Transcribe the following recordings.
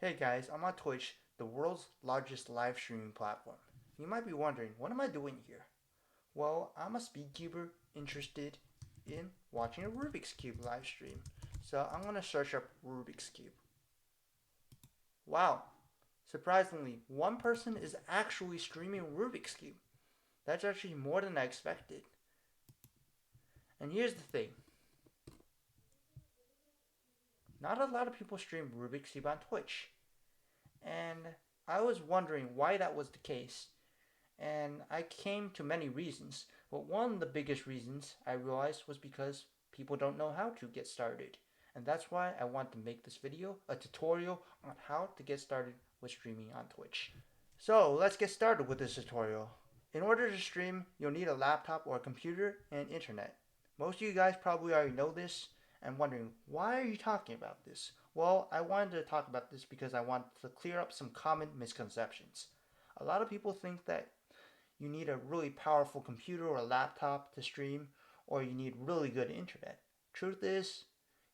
Hey guys, I'm on Twitch, the world's largest live streaming platform. You might be wondering, what am I doing here? Well, I'm a speedcuber interested in watching a Rubik's Cube live stream. So I'm going to search up Rubik's Cube. Wow, surprisingly, one person is actually streaming Rubik's Cube. That's actually more than I expected. And here's the thing. Not a lot of people stream Rubik's Cube on Twitch. And I was wondering why that was the case. And I came to many reasons, but one of the biggest reasons I realized was because people don't know how to get started. And that's why I want to make this video a tutorial on how to get started with streaming on Twitch. So let's get started with this tutorial. In order to stream, you'll need a laptop or a computer and internet. Most of you guys probably already know this and wondering, why are you talking about this? Well, I wanted to talk about this because I want to clear up some common misconceptions. A lot of people think that you need a really powerful computer or a laptop to stream, or you need really good internet. Truth is,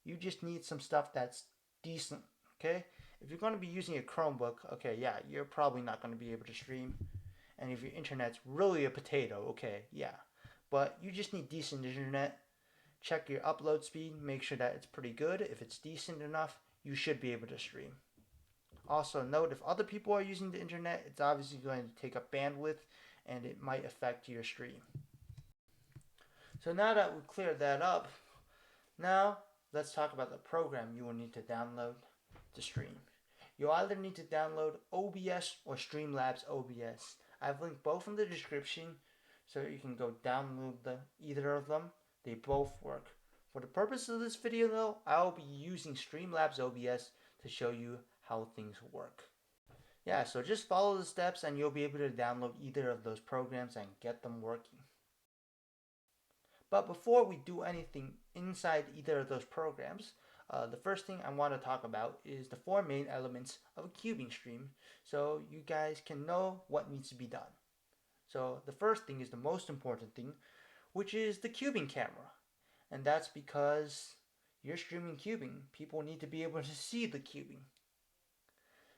you just need some stuff that's decent, okay? If you're going to be using a Chromebook, okay, yeah, you're probably not going to be able to stream. And if your internet's really a potato, okay, yeah. But you just need decent internet. Check your upload speed, make sure that it's pretty good. If it's decent enough, you should be able to stream. Also note, if other people are using the internet, it's obviously going to take up bandwidth and it might affect your stream. So now that we've cleared that up, now let's talk about the program you will need to download to stream. You'll either need to download OBS or Streamlabs OBS. I've linked both in the description so you can go download either of them. They both work. For the purpose of this video though, I'll be using Streamlabs OBS to show you how things work. Yeah, so just follow the steps and you'll be able to download either of those programs and get them working. But before we do anything inside either of those programs, the first thing I want to talk about is the four main elements of a cubing stream so you guys can know what needs to be done. So the first thing is the most important thing, which is the cubing camera. And that's because you're streaming cubing. People need to be able to see the cubing.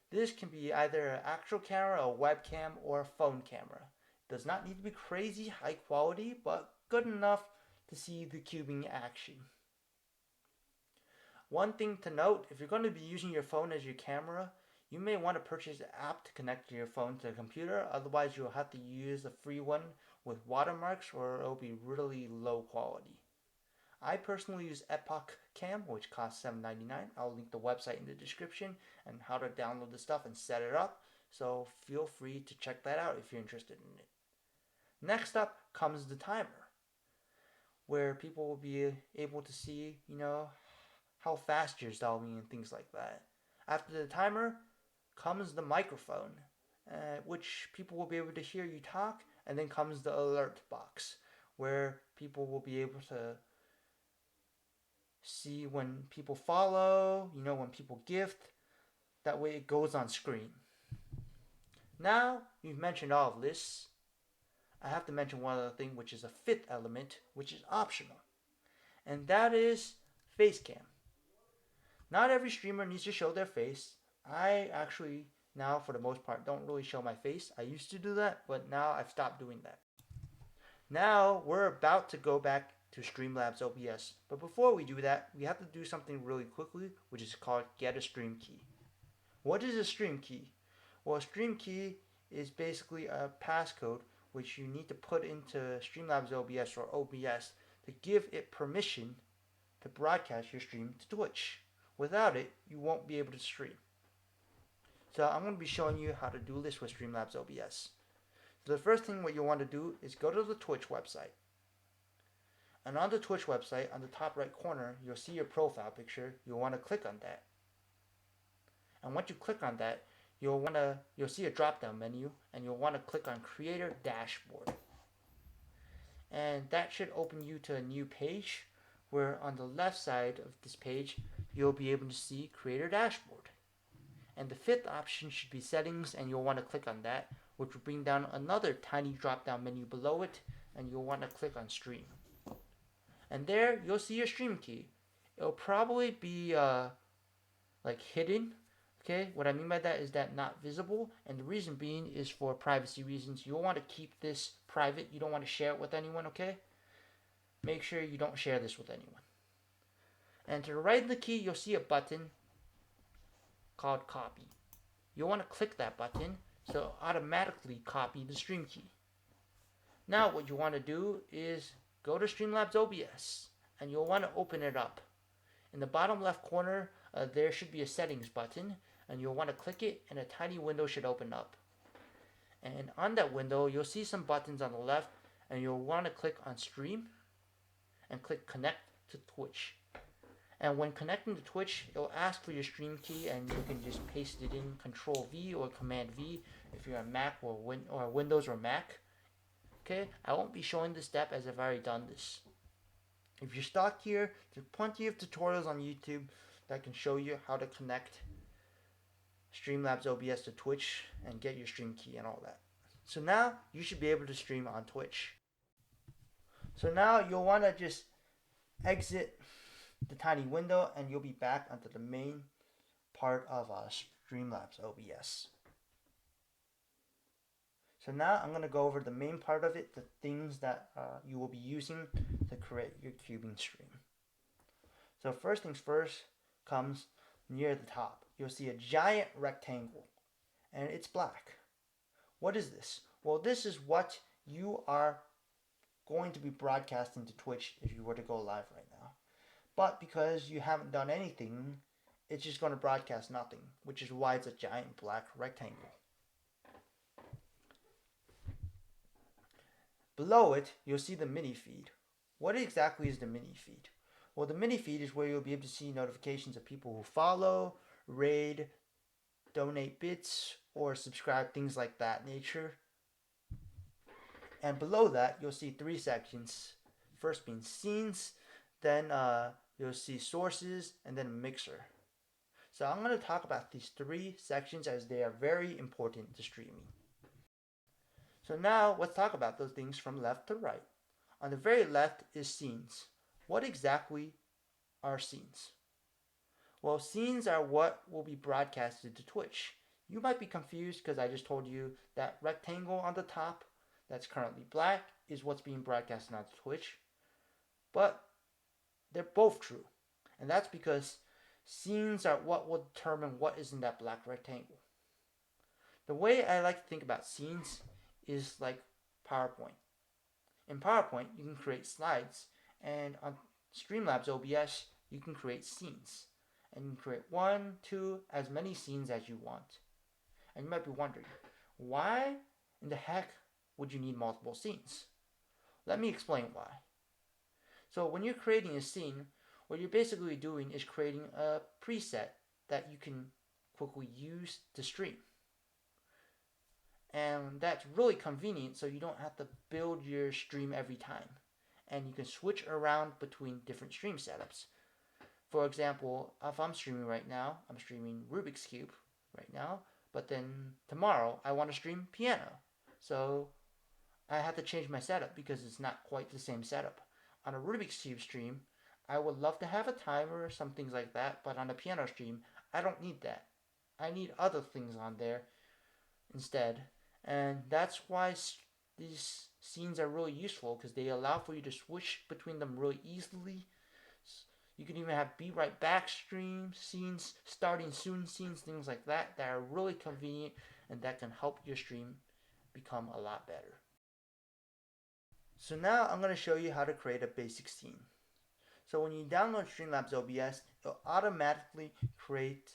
This can be either an actual camera, a webcam, or a phone camera. It does not need to be crazy high quality, but good enough to see the cubing action. One thing to note, if you're going to be using your phone as your camera, you may want to purchase an app to connect your phone to the computer, otherwise you'll have to use a free one with watermarks or it'll be really low quality. I personally use Epoch Cam, which costs $7.99. I'll link the website in the description and how to download the stuff and set it up. So feel free to check that out if you're interested in it. Next up comes the timer, where people will be able to see, how fast you're solving and things like that. After the timer comes the microphone, which people will be able to hear you talk, and then comes the alert box, where people will be able to see when people follow, when people gift. That way it goes on screen. Now you've mentioned all of this, I have to mention one other thing, which is a fifth element, which is optional. And that is face cam. Not every streamer needs to show their face. I actually now, for the most part, don't really show my face. I used to do that, but now I've stopped doing that. Now we're about to go back to Streamlabs OBS. But before we do that, we have to do something really quickly, which is called get a stream key. What is a stream key? Well, a stream key is basically a passcode which you need to put into Streamlabs OBS or OBS to give it permission to broadcast your stream to Twitch. Without it, you won't be able to stream. So I'm going to be showing you how to do this with Streamlabs OBS. So the first thing what you'll want to do is go to the Twitch website. And on the Twitch website, on the top right corner, you'll see your profile picture. You'll want to click on that. And once you click on that, you'll see a drop-down menu, and you'll want to click on Creator Dashboard. And that should open you to a new page, where on the left side of this page, you'll be able to see Creator Dashboard. And the fifth option should be Settings, and you'll want to click on that, which will bring down another tiny drop-down menu below it, and you'll want to click on Stream. And there, you'll see your stream key. It'll probably be hidden, Okay, what I mean by that is that not visible, and the reason being is for privacy reasons. You'll want to keep this private. You don't want to share it with anyone, okay? Make sure you don't share this with anyone. And to the right of the key, you'll see a button called copy. You'll want to click that button so it'll automatically copy the stream key. Now what you want to do is go to Streamlabs OBS and you'll want to open it up. In the bottom left corner, there should be a settings button, and you'll want to click it and a tiny window should open up. And on that window, you'll see some buttons on the left, and you'll want to click on Stream and click Connect to Twitch. And when connecting to Twitch, it'll ask for your stream key, and you can just paste it in Control V or Command V if you're on Mac or Windows or Mac. Okay, I won't be showing this step as I've already done this. If you're stuck here, there's plenty of tutorials on YouTube that can show you how to connect Streamlabs OBS to Twitch and get your stream key and all that. So now you should be able to stream on Twitch. So now you'll want to just exit the tiny window and you'll be back onto the main part of Streamlabs OBS. So now I'm going to go over the main part of it, the things that you will be using to create your cubing stream. So first things first comes near the top. You'll see a giant rectangle and it's black. What is this? Well, this is what you are going to be broadcasting to Twitch if you were to go live right now. But because you haven't done anything, it's just going to broadcast nothing, which is why it's a giant black rectangle. Below it, you'll see the mini feed. What exactly is the mini feed? Well, the mini feed is where you'll be able to see notifications of people who follow, raid, donate bits, or subscribe, things like that nature. And below that, you'll see three sections. First being scenes, then you'll see sources, and then mixer. So I'm going to talk about these three sections as they are very important to streaming. So now let's talk about those things from left to right. On the very left is scenes. What exactly are scenes? Well, scenes are what will be broadcasted to Twitch. You might be confused because I just told you that rectangle on the top that's currently black is what's being broadcasted on Twitch. But they're both true. And that's because scenes are what will determine what is in that black rectangle. The way I like to think about scenes is like PowerPoint. In PowerPoint, you can create slides, and on Streamlabs OBS, you can create scenes. And you can create 1, 2, as many scenes as you want. And you might be wondering, why in the heck would you need multiple scenes? Let me explain why. So when you're creating a scene, what you're basically doing is creating a preset that you can quickly use to stream. And that's really convenient, so you don't have to build your stream every time. And you can switch around between different stream setups. For example, if I'm streaming right now, I'm streaming Rubik's Cube right now, but then tomorrow I want to stream piano. So I have to change my setup because it's not quite the same setup. On a Rubik's Cube stream, I would love to have a timer or some things like that, but on a piano stream, I don't need that. I need other things on there instead. And that's why these scenes are really useful, because they allow for you to switch between them really easily. You can even have be right back streams, scenes, starting soon scenes, things like that are really convenient and that can help your stream become a lot better. So now I'm going to show you how to create a basic scene. So when you download Streamlabs OBS, it'll automatically create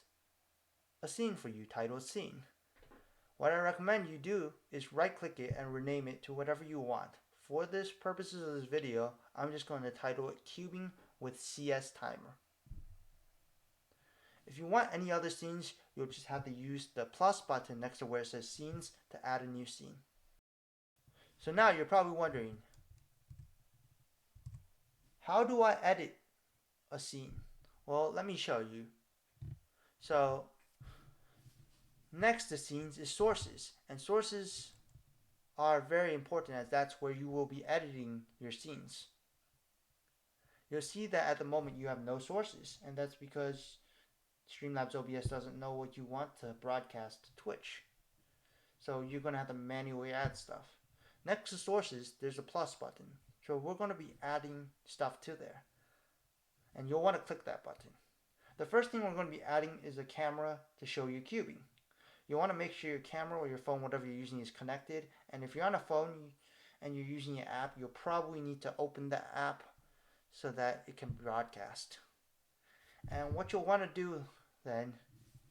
a scene for you titled Scene. What I recommend you do is right-click it and rename it to whatever you want. For this purposes of this video, I'm just going to title it Cubing with CS Timer. If you want any other scenes, you'll just have to use the plus button next to where it says Scenes to add a new scene. So now you're probably wondering, how do I edit a scene? Well, let me show you. So next to scenes is sources, and sources are very important as that's where you will be editing your scenes. You'll see that at the moment you have no sources, and that's because Streamlabs OBS doesn't know what you want to broadcast to Twitch. So you're going to have to manually add stuff. Next to sources, there's a plus button. So we're going to be adding stuff to there. And you'll want to click that button. The first thing we're going to be adding is a camera to show you cubing. You want to make sure your camera or your phone, whatever you're using, is connected. And if you're on a phone and you're using an app, you'll probably need to open the app so that it can broadcast. And what you'll want to do then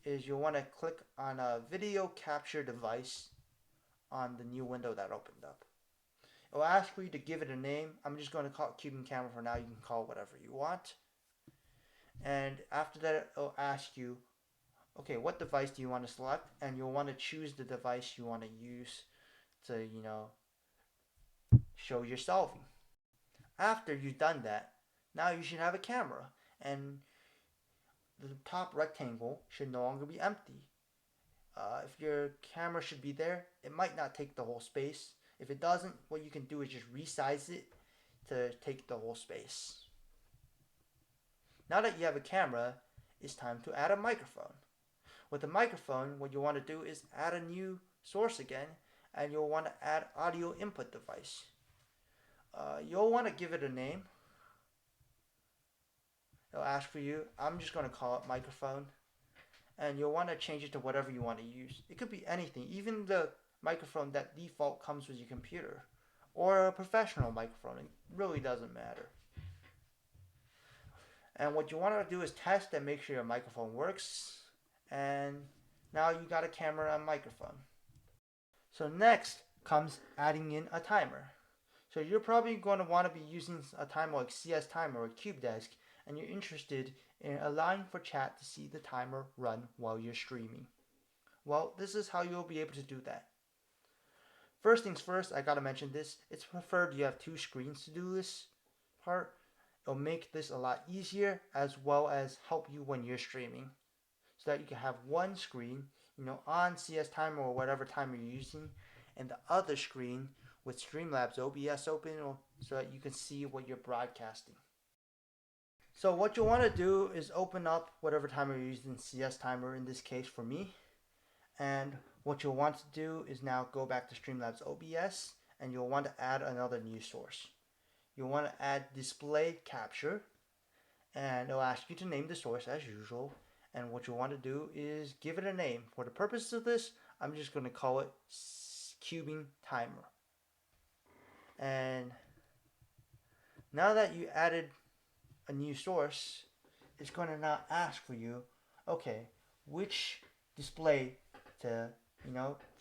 is you'll want to click on a video capture device on the new window that opened up. It will ask for you to give it a name. I'm just going to call it cubing camera for now. You can call it whatever you want. And after that, it'll ask you, okay, what device do you want to select? And you'll want to choose the device you want to use to, show your solving. After you've done that, now you should have a camera. And the top rectangle should no longer be empty. If your camera should be there, it might not take the whole space. If it doesn't, what you can do is just resize it to take the whole space. Now that you have a camera, it's time to add a microphone. With a microphone, what you want to do is add a new source again, and you'll want to add audio input device. You'll want to give it a name. It'll ask for you. I'm just going to call it microphone. And you'll want to change it to whatever you want to use. It could be anything, even the microphone that default comes with your computer, or a professional microphone. It really doesn't matter. And what you want to do is test and make sure your microphone works. And now you got a camera and microphone. So next comes adding in a timer. So you're probably going to want to be using a timer like CS Timer or CubeDesk, and you're interested in allowing for chat to see the timer run while you're streaming. Well, this is how you'll be able to do that. First things first, I gotta mention this. It's preferred you have two screens to do this part. It'll make this a lot easier, as well as help you when you're streaming, so that you can have one screen, on CS Timer or whatever timer you're using, and the other screen with Streamlabs OBS open, so that you can see what you're broadcasting. So what you'll want to do is open up whatever timer you're using, CS Timer in this case for me. And what you'll want to do is now go back to Streamlabs OBS, and you'll want to add another new source. You'll want to add display capture, and it'll ask you to name the source as usual. And what you'll want to do is give it a name. For the purpose of this, I'm just going to call it cubing timer. And now that you added a new source, it's going to now ask for you, okay, which display to,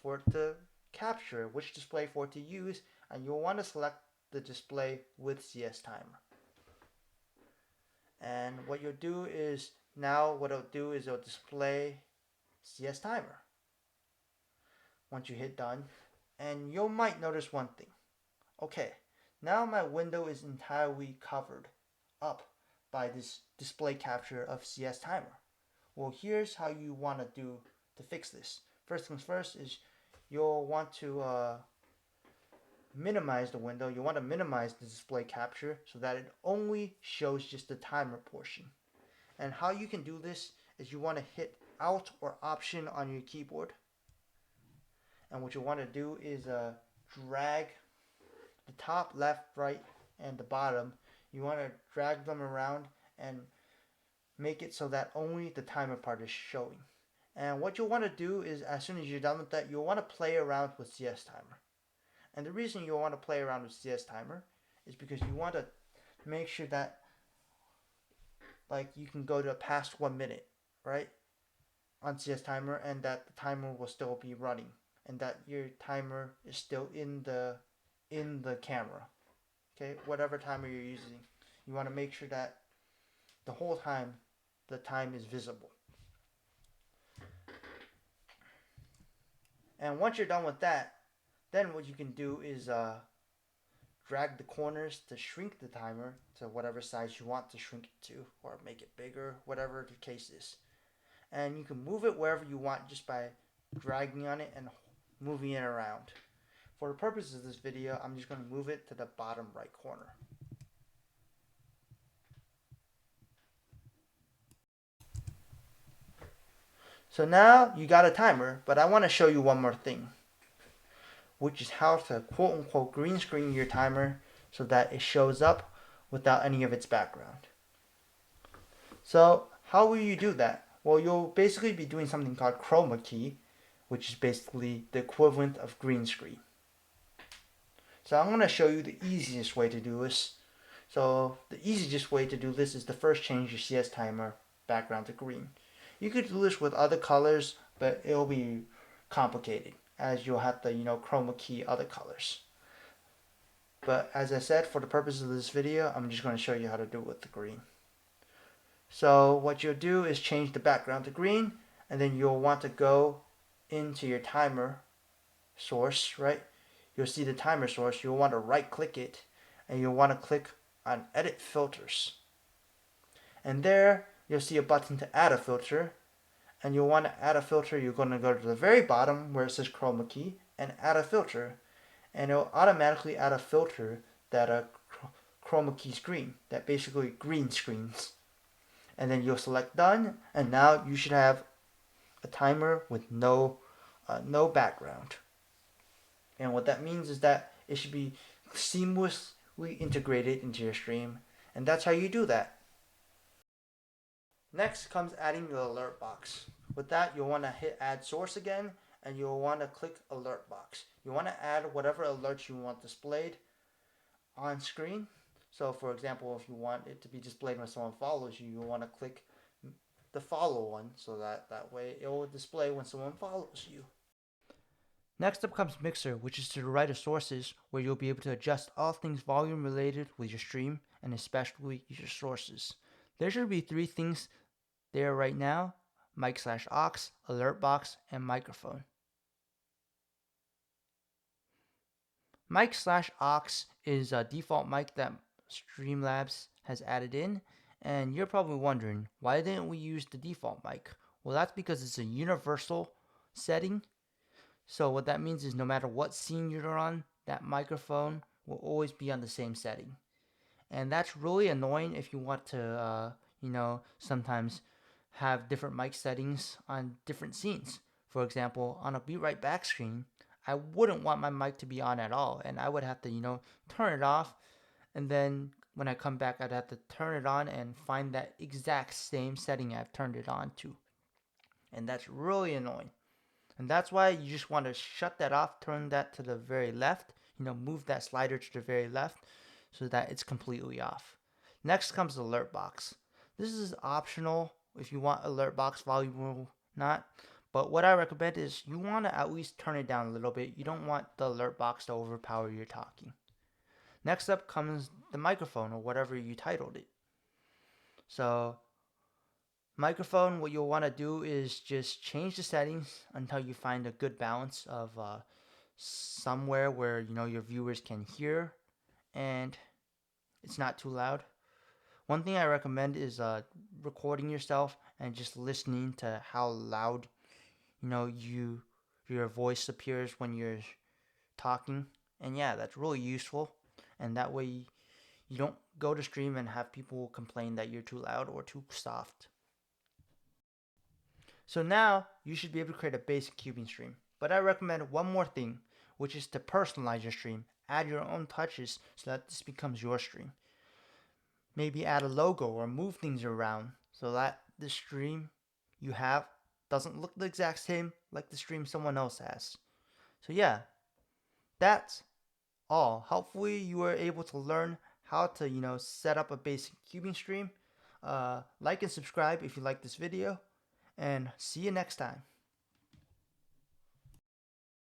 for it to capture, which display for it to use, and you'll want to select the display with CS Timer. And what you'll do is, now what it'll do is it'll display CS Timer once you hit done. And you might notice one thing. Okay, now my window is entirely covered up by this display capture of CS Timer. Well, here's how you want to do to fix this. First things first is you'll want to minimize the window. You want to minimize the display capture so that it only shows just the timer portion. And how you can do this is you want to hit Alt or Option on your keyboard. And what you want to do is drag the top, left, right, and the bottom. You want to drag them around and make it so that only the timer part is showing. And what you'll want to do is, as soon as you're done with that, you'll want to play around with CS Timer. And the reason you'll want to play around with CS Timer is because you want to make sure that, like, you can go to past 1 minute, right, on CS Timer, and that the timer will still be running, and that your timer is still in the camera. Okay, whatever timer you're using, you want to make sure that the whole time the time is visible. And once you're done with that, then what you can do is drag the corners to shrink the timer to whatever size you want to shrink it to, or make it bigger, whatever the case is. And you can move it wherever you want just by dragging on it and moving it around. For the purposes of this video, I'm just going to move it to the bottom right corner. So now you got a timer, but I want to show you one more thing, which is how to quote unquote green screen your timer so that it shows up without any of its background. So how will you do that? Well, you'll basically be doing something called chroma key, which is basically the equivalent of green screen. So I'm going to show you the easiest way to do this. So the easiest way to do this is to first change your CS timer background to green. You could do this with other colors, but it'll be complicated as you'll have to, chroma key other colors. But as I said, for the purpose of this video, I'm just going to show you how to do it with the green. So what you'll do is change the background to green, and then you'll want to go into your timer source, right? You'll see the timer source. You'll want to right click it, and you'll want to click on edit filters. And there you'll see a button to add a filter, and you'll want to add a filter. You're going to go to the very bottom where it says chroma key and add a filter, and it'll automatically add a filter that chroma key screen that basically green screens. And then you'll select done, and now you should have a timer with no background. And what that means is that it should be seamlessly integrated into your stream, and that's how you do that. Next comes adding the alert box. With that, you'll want to hit add source again, and you'll want to click alert box. You want to add whatever alerts you want displayed on screen. So for example, if you want it to be displayed when someone follows you, you'll want to click the follow one, so that way it will display when someone follows you. Next up comes Mixer, which is to the right of sources, where you'll be able to adjust all things volume related with your stream, and especially your sources. There should be 3 things there right now: mic/aux, alert box, and microphone. Mic/aux is a default mic that Streamlabs has added in, and you're probably wondering, why didn't we use the default mic? Well, that's because it's a universal setting. So what that means is no matter what scene you're on, that microphone will always be on the same setting. And that's really annoying if you want to, sometimes have different mic settings on different scenes. For example, on a Be Right Back screen, I wouldn't want my mic to be on at all, and I would have to, turn it off, and then when I come back, I'd have to turn it on and find that exact same setting I've turned it on to. And that's really annoying. And that's why you just want to shut that off, turn that to the very left, move that slider to the very left so that it's completely off. Next comes the alert box. This is optional if you want alert box volume or not, but what I recommend is you want to at least turn it down a little bit. You don't want the alert box to overpower your talking. Next up comes the microphone, or whatever you titled it. So microphone, what you'll want to do is just change the settings until you find a good balance of somewhere where your viewers can hear and it's not too loud. One thing I recommend is recording yourself and just listening to how loud your voice appears when you're talking. And yeah, that's really useful, and that way you don't go to stream and have people complain that you're too loud or too soft. So now you should be able to create a basic cubing stream. But I recommend one more thing, which is to personalize your stream. Add your own touches so that this becomes your stream. Maybe add a logo or move things around so that the stream you have doesn't look the exact same like the stream someone else has. So yeah, that's all. Hopefully you were able to learn how to set up a basic cubing stream. Like and subscribe if you like this video, and see you next time.